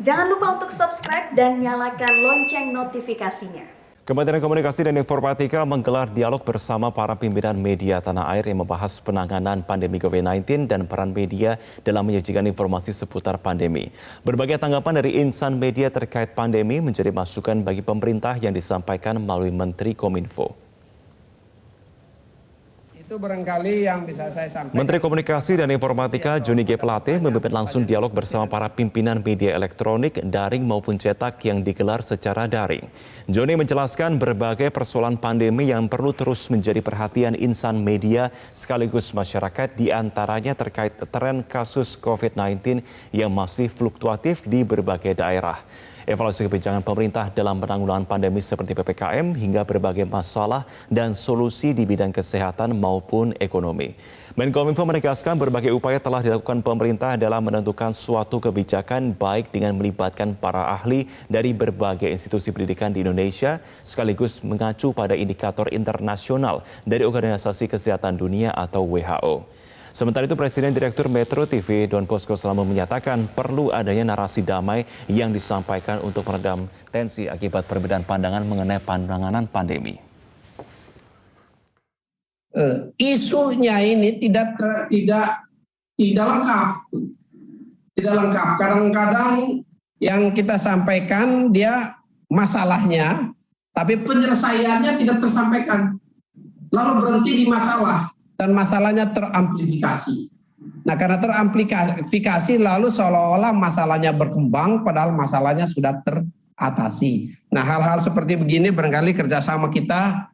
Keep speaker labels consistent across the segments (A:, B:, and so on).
A: Jangan lupa untuk subscribe dan nyalakan lonceng notifikasinya.
B: Kementerian Komunikasi dan Informatika menggelar dialog bersama para pimpinan media tanah air yang membahas penanganan pandemi COVID-19 dan peran media dalam menyajikan informasi seputar pandemi. Berbagai tanggapan dari insan media terkait pandemi menjadi masukan bagi pemerintah yang disampaikan melalui Menteri Kominfo.
C: Itu barangkali yang bisa saya sampaikan.
B: Menteri Komunikasi dan Informatika Johnny G. Plate memimpin langsung dialog bersama para pimpinan media elektronik, daring maupun cetak yang digelar secara daring. Johnny menjelaskan berbagai persoalan pandemi yang perlu terus menjadi perhatian insan media sekaligus masyarakat, diantaranya terkait tren kasus COVID-19 yang masih fluktuatif di berbagai daerah. Evaluasi kebijakan pemerintah dalam penanggulangan pandemi seperti PPKM hingga berbagai masalah dan solusi di bidang kesehatan maupun ekonomi. Menkominfo menegaskan berbagai upaya telah dilakukan pemerintah dalam menentukan suatu kebijakan baik dengan melibatkan para ahli dari berbagai institusi pendidikan di Indonesia sekaligus mengacu pada indikator internasional dari Organisasi Kesehatan Dunia atau WHO. Sementara itu, Presiden Direktur Metro TV Don Bosco Slamet menyatakan perlu adanya narasi damai yang disampaikan untuk meredam tensi akibat perbedaan pandangan mengenai penanganan pandemi.
C: Isunya ini tidak lengkap. Tidak lengkap. Kadang-kadang yang kita sampaikan dia masalahnya, tapi penyelesaiannya tidak tersampaikan. Lalu berhenti di masalah. Dan masalahnya teramplifikasi. Nah, karena teramplifikasi lalu seolah-olah masalahnya berkembang padahal masalahnya sudah teratasi. Nah, hal-hal seperti begini barangkali kerjasama kita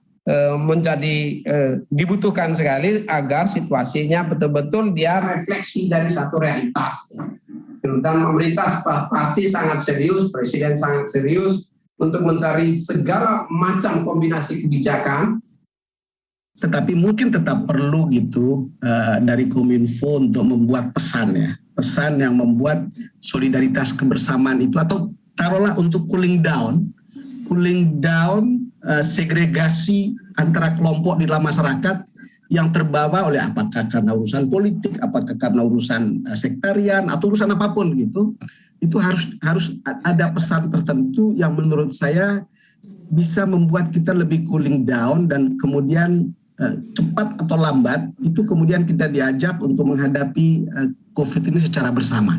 C: menjadi dibutuhkan sekali agar situasinya betul-betul dia refleksi dari satu realitas. Dan pemerintah pasti sangat serius, Presiden sangat serius untuk mencari segala macam kombinasi kebijakan.
D: Tetapi mungkin tetap perlu gitu dari Kominfo untuk membuat pesan ya. Pesan yang membuat solidaritas kebersamaan itu atau taruhlah untuk cooling down segregasi antara kelompok di dalam masyarakat yang terbawa oleh apakah karena urusan politik, apakah karena urusan sektarian atau urusan apapun gitu. Itu harus ada pesan tertentu yang menurut saya bisa membuat kita lebih cooling down dan kemudian cepat atau lambat itu kemudian kita diajak untuk menghadapi COVID ini secara bersama.